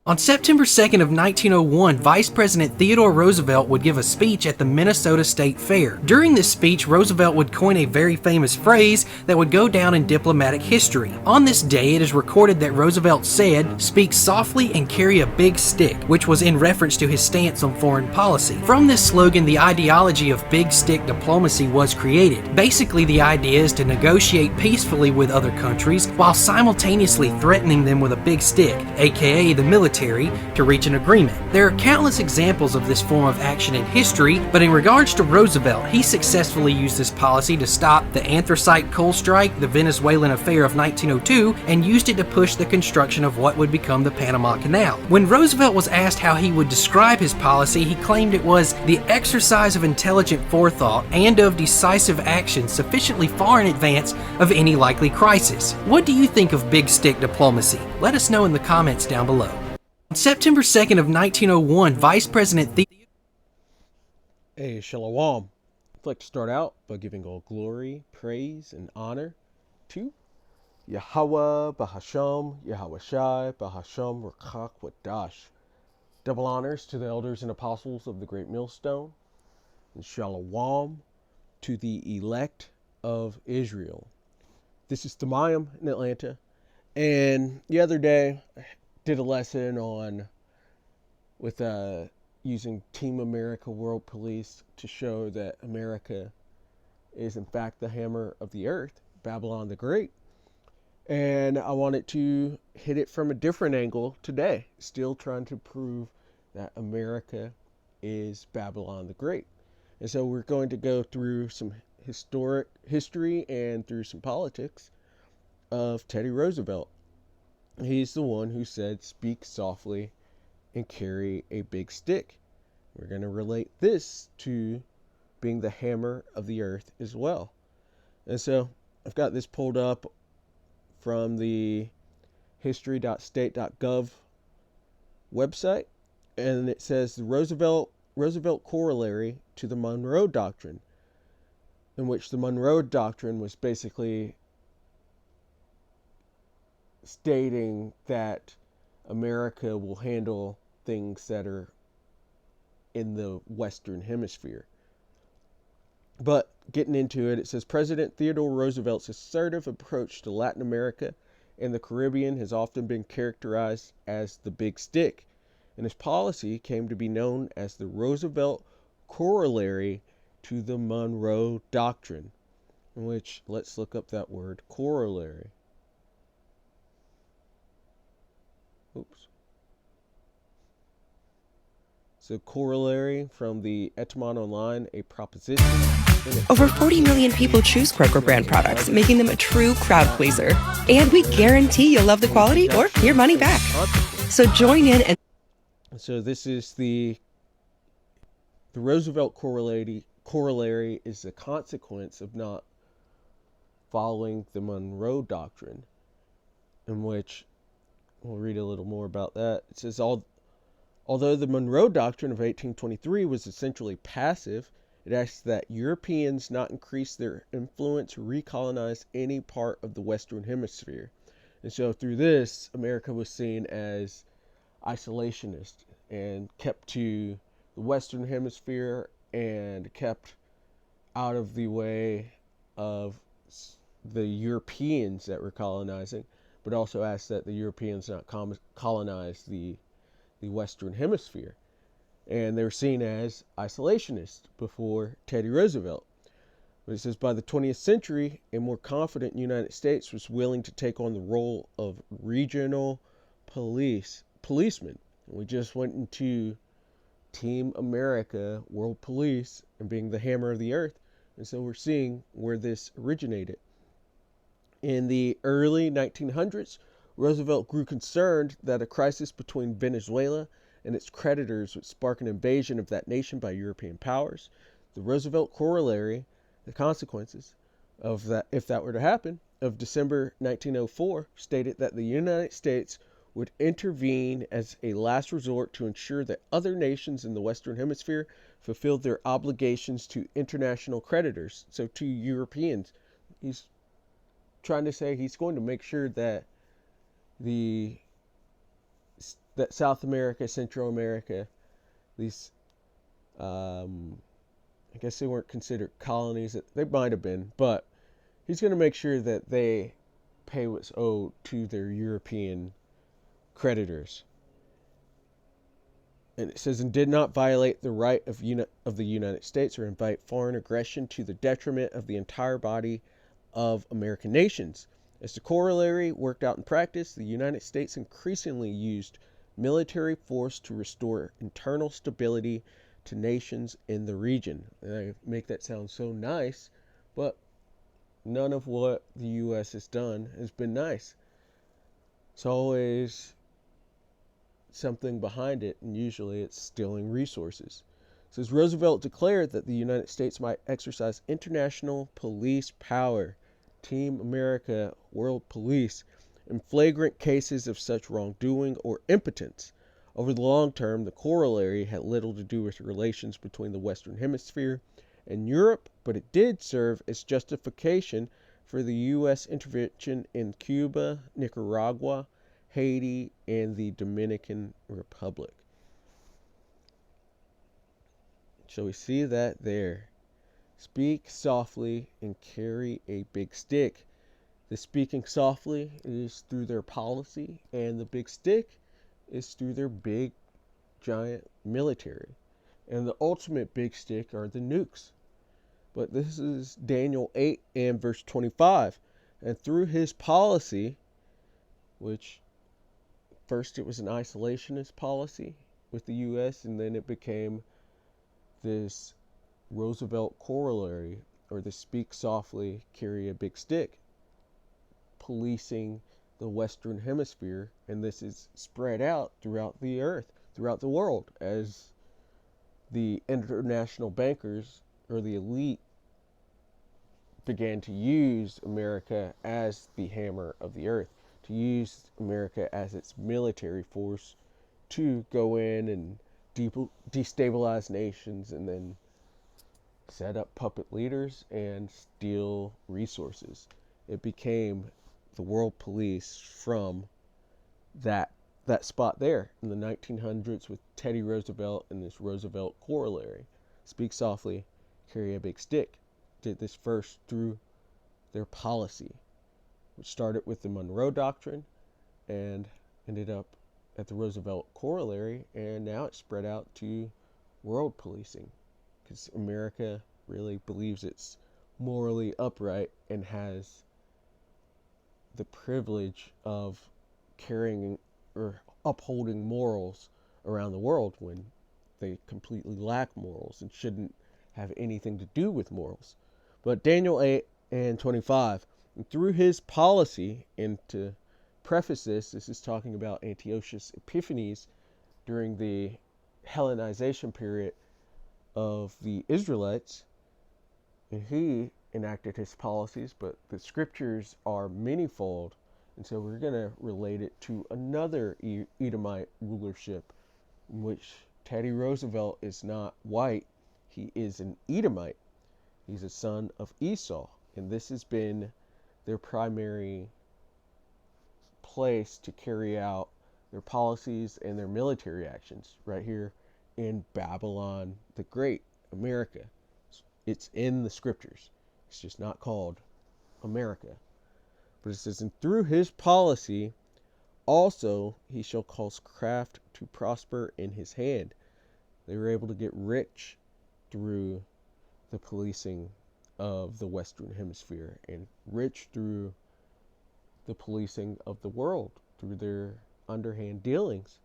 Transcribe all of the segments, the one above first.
On September 2nd of 1901, Vice President Theodore Roosevelt would give a speech at the Minnesota State Fair. During this speech, Roosevelt would coin a very famous phrase that would go down in diplomatic history. On this day, it is recorded that Roosevelt said, "Speak softly and carry a big stick," which was in reference to his stance on foreign policy. From this slogan, the ideology of big stick diplomacy was created. Basically, the idea is to negotiate peacefully with other countries while simultaneously threatening them with a big stick, aka the military, to reach an agreement. There are countless examples of this form of action in history, but in regards to Roosevelt, he successfully used this policy to stop the anthracite coal strike, the Venezuelan affair of 1902, and used it to push the construction of what would become the Panama Canal. When Roosevelt was asked how he would describe his policy, he claimed it was the exercise of intelligent forethought and of decisive action sufficiently far in advance of any likely crisis. What do you think of big stick diplomacy? Let us know in the comments down below. On September 2nd of 1901, Vice President Hey, Shalom. I'd like to start out by giving all glory, praise, and honor to Yahweh Bahasham, Yahweh Shai, Bahasham Rakak Wadash. Double honors to the elders and apostles of the Great Millstone, and Shalom to the elect of Israel. This is Tamayim in Atlanta, and the other day I did a lesson on with using Team America World Police to show that America is in fact the hammer of the earth, Babylon the Great. And I wanted to hit it from a different angle today, still trying to prove that America is Babylon the Great. And so we're going to go through some historic history and through some politics of Teddy Roosevelt. He's the one who said, "Speak softly and carry a big stick." We're going to relate this to being the hammer of the earth as well. And so I've got this pulled up from the history.state.gov website, and it says the Roosevelt corollary to the Monroe Doctrine, in which the Monroe Doctrine was basically stating that America will handle things that are in the Western Hemisphere. But getting into it, it says President Theodore Roosevelt's assertive approach to Latin America and the Caribbean has often been characterized as the big stick, and his policy came to be known as the Roosevelt corollary to the Monroe Doctrine, in which, let's look up that word, corollary. Oops. So corollary from the Etymon Online, a proposition. Over 40 million people choose Kroger brand products, making them a true crowd pleaser. And we guarantee you'll love the quality or your money back. So join in and... So this is the Roosevelt corollary is the consequence of not following the Monroe Doctrine, in which we'll read a little more about that. It says, although the Monroe Doctrine of 1823 was essentially passive, it asks that Europeans not increase their influence or recolonize any part of the Western Hemisphere. And so through this, America was seen as isolationist and kept to the Western Hemisphere and kept out of the way of the Europeans that were colonizing, but also asked that the Europeans not colonize the Western Hemisphere. And they were seen as isolationists before Teddy Roosevelt. But it says by the 20th century, a more confident United States was willing to take on the role of regional policemen. And we just went into Team America World Police and being the hammer of the earth. And so we're seeing where this originated. In the early 1900s, Roosevelt grew concerned that a crisis between Venezuela and its creditors would spark an invasion of that nation by European powers. The Roosevelt corollary, the consequences of that, if that were to happen, of December 1904, stated that the United States would intervene as a last resort to ensure that other nations in the Western Hemisphere fulfilled their obligations to international creditors, so to Europeans. He's trying to say he's going to make sure that the that South America, Central America, these, I guess they weren't considered colonies. They might have been, but he's going to make sure that they pay what's owed to their European creditors. And it says, and did not violate the right of the United States or invite foreign aggression to the detriment of the entire body of American nations. As the corollary worked out in practice, the United States increasingly used military force to restore internal stability to nations in the region. And I make that sound so nice, but none of what the U.S. has done has been nice. It's always something behind it, and usually it's stealing resources. It says Roosevelt declared that the United States might exercise international police power, Team America, World Police, in flagrant cases of such wrongdoing or impotence. Over the long term, the corollary had little to do with relations between the Western Hemisphere and Europe, but it did serve as justification for the U.S. intervention in Cuba, Nicaragua, Haiti, and the Dominican Republic. So we see that there. Speak softly and carry a big stick. The speaking softly is through their policy, and the big stick is through their big, giant military. And the ultimate big stick are the nukes. But this is Daniel 8 and verse 25. And through his policy, which first it was an isolationist policy with the U.S., and then it became this Roosevelt corollary, or the speak softly, carry a big stick, policing the Western Hemisphere, and this is spread out throughout the earth, throughout the world, as the international bankers, or the elite, began to use America as the hammer of the earth, to use America as its military force to go in and destabilize nations and then set up puppet leaders and steal resources. It became the world police from that spot there in the 1900s with Teddy Roosevelt and this Roosevelt corollary. Speak softly, carry a big stick. Did this first through their policy, which started with the Monroe Doctrine and ended up at the Roosevelt corollary, and now it's spread out to world policing, because America really believes it's morally upright and has the privilege of carrying or upholding morals around the world when they completely lack morals and shouldn't have anything to do with morals. But Daniel 8 and 25, and through his policy, and to preface this is talking about Antiochus Epiphanes during the Hellenization period of the Israelites, and he enacted his policies, but the scriptures are manifold, and so we're going to relate it to another Edomite rulership, in which Teddy Roosevelt is not white, he is an Edomite. He's a son of Esau, and this has been their primary place to carry out their policies and their military actions right here in Babylon the Great, America. It's in the scriptures. It's just not called America. But it says, and through his policy also he shall cause craft to prosper in his hand. They were able to get rich through the policing of the Western Hemisphere, and rich through the policing of the world, through their underhand dealings.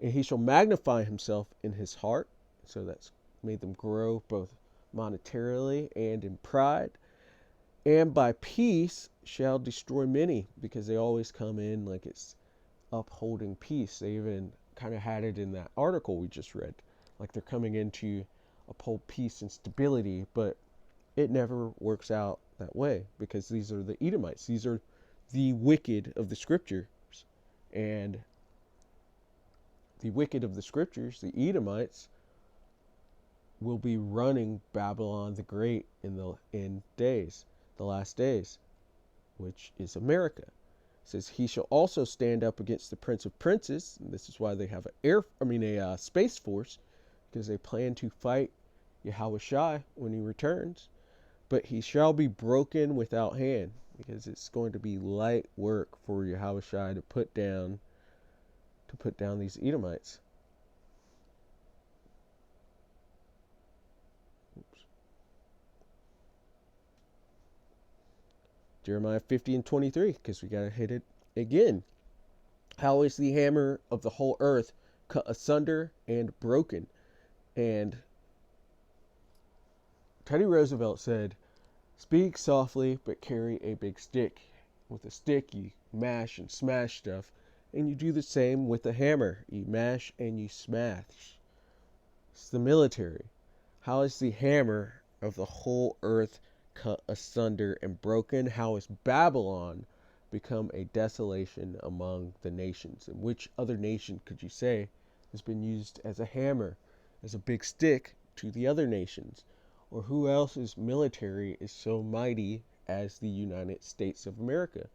And he shall magnify himself in his heart, so that's made them grow both monetarily and in pride, and by peace shall destroy many, because they always come in like it's upholding peace. They even kind of had it in that article we just read, like they're coming in to uphold peace and stability, but it never works out that way, because these are the Edomites. These are the wicked of the scriptures, and the wicked of the scriptures, the Edomites, will be running Babylon the Great in the last days, which is America. says, he shall also stand up against the prince of princes. And this is why they have a space force, because they plan to fight Yahushua when he returns. But he shall be broken without hand, because it's going to be light work for Yahushua to put down these Edomites. Jeremiah 50 and 23, because we got to hit it again. How is the hammer of the whole earth cut asunder and broken? And Teddy Roosevelt said, speak softly, but carry a big stick. With a stick, you mash and smash stuff, and you do the same with a hammer. You mash and you smash. It's the military. How is the hammer of the whole earth cut asunder and broken? How has Babylon become a desolation among the nations? And which other nation could you say has been used as a hammer, as a big stick to the other nations? Or who else's military is so mighty as the United States of America,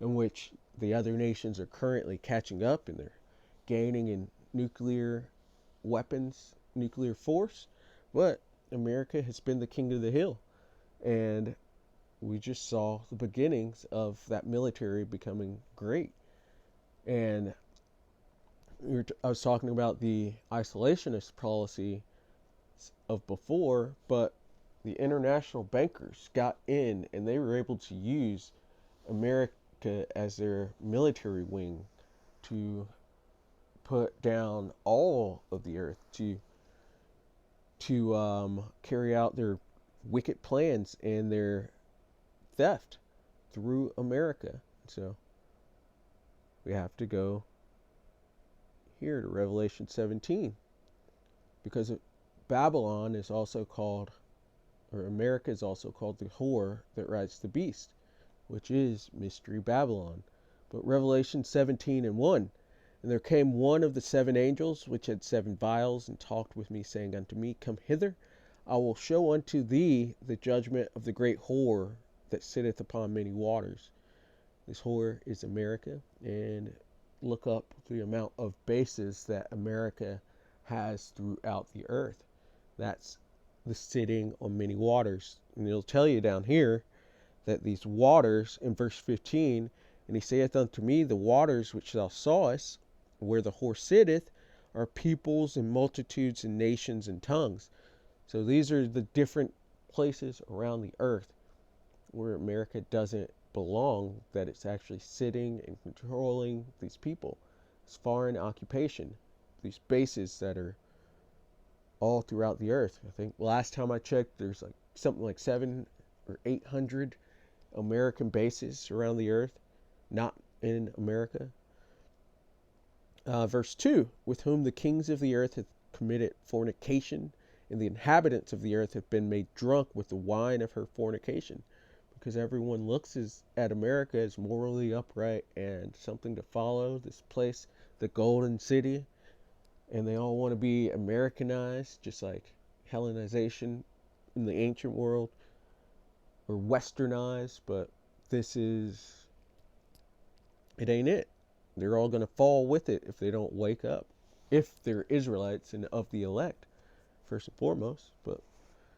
in which the other nations are currently catching up and they're gaining in nuclear weapons, nuclear force, but America has been the king of the hill. And we just saw the beginnings of that military becoming great. And I was talking about the isolationist policy of before, but the international bankers got in and they were able to use America as their military wing to put down all of the earth, to carry out their wicked plans and their theft through America. So we have to go here to Revelation 17, because Babylon is also called, or America is also called, the whore that rides the beast, which is Mystery Babylon. But Revelation 17 and 1, and there came one of the 7 angels which had 7 vials, and talked with me, saying unto me, come hither, I will show unto thee the judgment of the great whore that sitteth upon many waters. This whore is America, and look up the amount of bases that America has throughout the earth. That's the sitting on many waters. And it'll tell you down here that these waters, in verse 15, and he saith unto me, the waters which thou sawest, where the whore sitteth, are peoples and multitudes and nations and tongues. So these are the different places around the earth where America doesn't belong, that it's actually sitting and controlling these people. It's foreign occupation, these bases that are all throughout the earth. I think last time I checked, there's like something like 700 or 800 American bases around the earth, not in America. Verse 2, with whom the kings of the earth have committed fornication, and the inhabitants of the earth have been made drunk with the wine of her fornication. Because everyone looks at America as morally upright and something to follow, this place, the Golden City, and they all want to be Americanized, just like Hellenization in the ancient world, or Westernized, but it ain't it. They're all going to fall with it if they don't wake up, if they're Israelites and of the elect, first and foremost. But it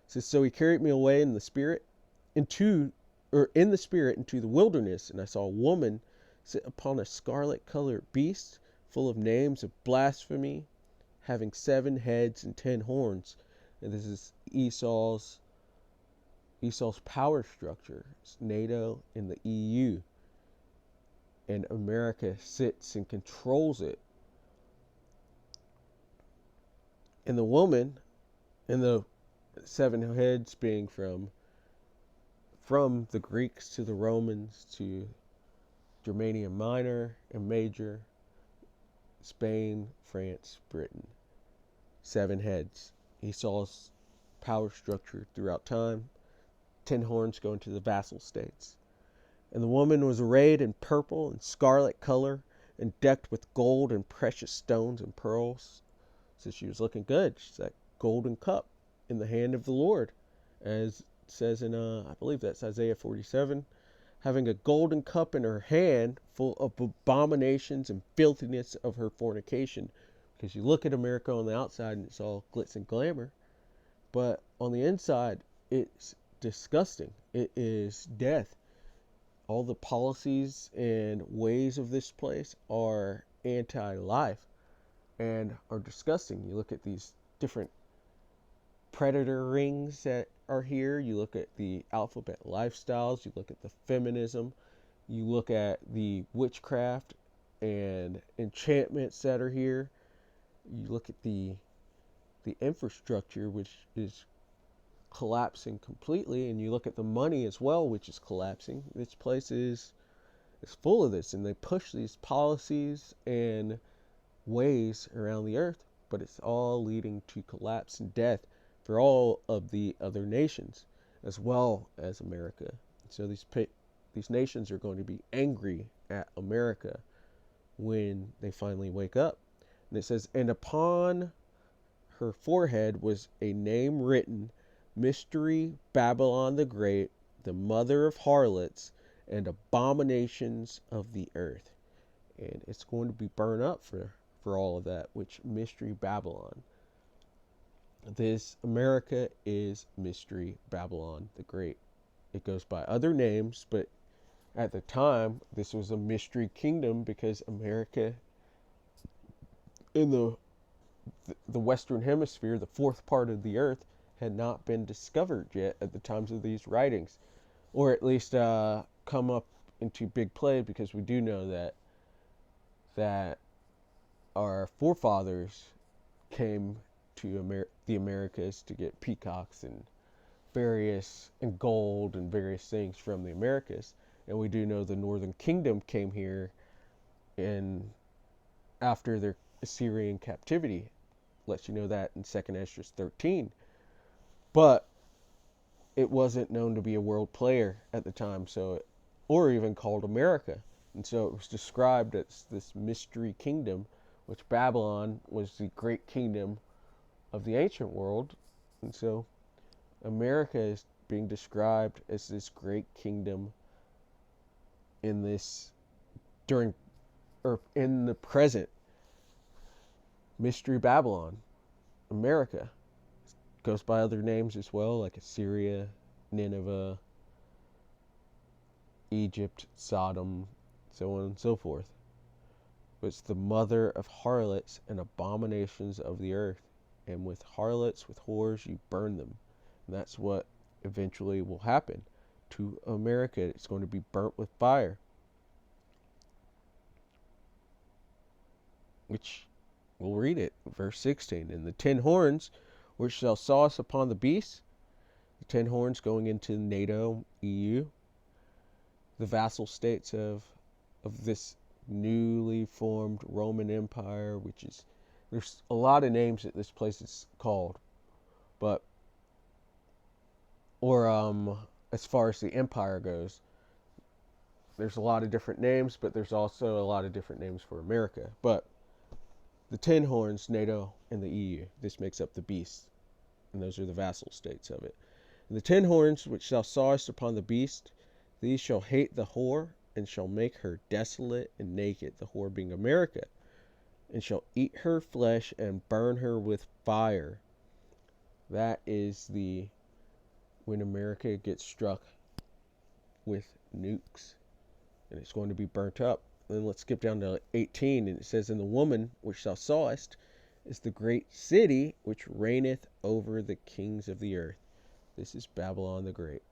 says, so he carried me away in the spirit into the wilderness, and I saw a woman sit upon a scarlet colored beast, full of names of blasphemy, having 7 heads and 10 horns. And this is Esau's power structure. It's NATO and the EU. And America sits and controls it. And the woman, and the 7 heads being from the Greeks to the Romans to Germania Minor and Major, Spain, France, Britain. 7 heads. Esau's power structure throughout time. 10 horns going to the vassal states. And the woman was arrayed in purple and scarlet color, and decked with gold and precious stones and pearls. So she was looking good. She's that golden cup in the hand of the Lord, as it says in I believe that's Isaiah 47. having a golden cup in her hand full of abominations and filthiness of her fornication. Because you look at America on the outside and it's all glitz and glamour, but on the inside it's disgusting. It is death. All the policies and ways of this place are anti-life and are disgusting. You look at these different predator rings that are here. You look at the alphabet lifestyles. You look at the feminism. You look at the witchcraft and enchantments that are here. You look at the infrastructure, which is collapsing completely, and you look at the money as well, which is collapsing. This place is full of this, and they push these policies and ways around the earth, but it's all leading to collapse and death for all of the other nations as well as America. So these nations are going to be angry at America when they finally wake up. And it says, and upon her forehead was a name written, Mystery Babylon the Great, the mother of harlots and abominations of the earth. And it's going to be burned up for all of that, which Mystery Babylon. This America is Mystery Babylon the Great. It goes by other names, but at the time, this was a mystery kingdom because America in the Western Hemisphere, the fourth part of the earth, had not been discovered yet at the times of these writings, or at least come up into big play, because we do know that our forefathers came to the Americas to get peacocks and gold and various things from the Americas, and we do know the Northern Kingdom came here after their Assyrian captivity. Lets you know that in 2nd Esdras 13. But it wasn't known to be a world player at the time, or even called America. And so it was described as this mystery kingdom, which Babylon was the great kingdom of the ancient world. And so America is being described as this great kingdom in the present. Mystery Babylon, America. Goes by other names as well, like Assyria, Nineveh, Egypt, Sodom, so on and so forth. But it's the mother of harlots and abominations of the earth. And with harlots, with whores, you burn them. And that's what eventually will happen to America. It's going to be burnt with fire. Which, we'll read it, verse 16. And the 10 horns which thou sawest upon the beast, the 10 horns going into NATO, EU, the vassal states of this newly formed Roman Empire, which is, there's a lot of names that this place is called, but, as far as the empire goes, there's a lot of different names, but there's also a lot of different names for America. But the 10 horns, NATO, and the EU, this makes up the beast. And those are the vassal states of it. And the 10 horns which thou sawest upon the beast, these shall hate the whore, and shall make her desolate and naked, the whore being America, and shall eat her flesh and burn her with fire. That is when America gets struck with nukes, and it's going to be burnt up. Then let's skip down to 18, and it says, and the woman which thou sawest is the great city which reigneth over the kings of the earth. This is Babylon the Great.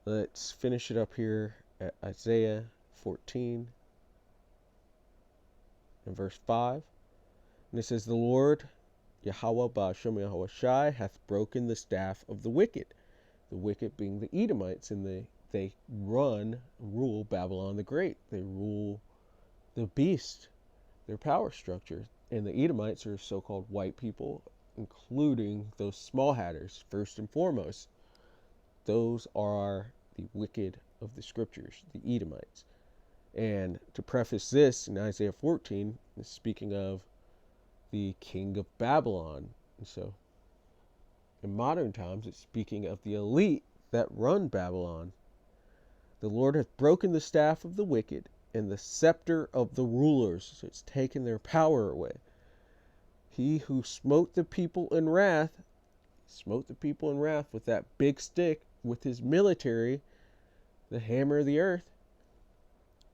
Let's finish it up here at Isaiah 14 and verse 5. And it says, the Lord Yahweh Ba'ashem Yahweh Shai hath broken the staff of the wicked being the Edomites, and they rule Babylon the Great. They rule the beast, their power structure. And the Edomites are so-called white people, including those small hatters, first and foremost. Those are the wicked of the scriptures, the Edomites. And to preface this, in Isaiah 14, it's speaking of the king of Babylon. And so, in modern times, it's speaking of the elite that run Babylon. The Lord hath broken the staff of the wicked and the scepter of the rulers. So it's taken their power away. He who smote the people in wrath, with that big stick, with his military, the hammer of the earth,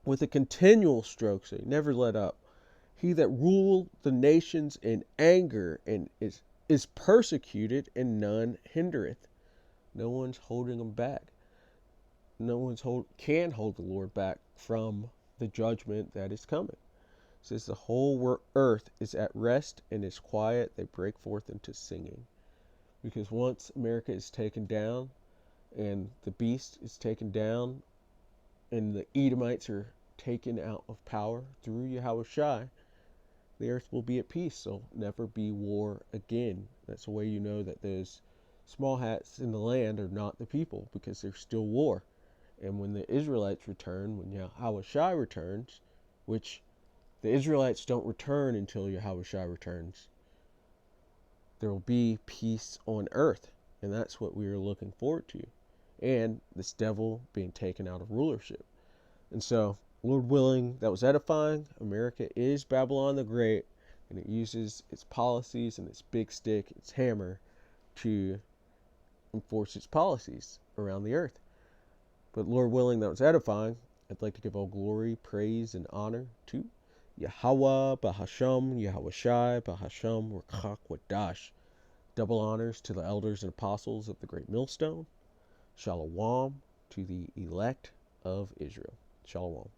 with a continual stroke, so he never let up. He that ruled the nations in anger and is persecuted, and none hindereth. No one's holding him back. No one's can hold the Lord back from the judgment that is coming. It says the whole earth is at rest and is quiet. They break forth into singing. Because once America is taken down, and the beast is taken down, and the Edomites are taken out of power through Yahushua, the earth will be at peace. So never be war again. That's the way you know that those small hats in the land are not the people, because there's still war. And when the Israelites return, when Yahushua returns, which the Israelites don't return until Yahushua returns, there will be peace on earth. And that's what we are looking forward to. And this devil being taken out of rulership. And so, Lord willing, that was edifying. America is Babylon the Great, and it uses its policies and its big stick, its hammer, to enforce its policies around the earth. But Lord willing, that was edifying. I'd like to give all glory, praise, and honor to Yahweh, Bahasham, Yahushai, Bahasham, Rakak, Wadash. Double honors to the elders and apostles of the great millstone. Shalom to the elect of Israel. Shalom.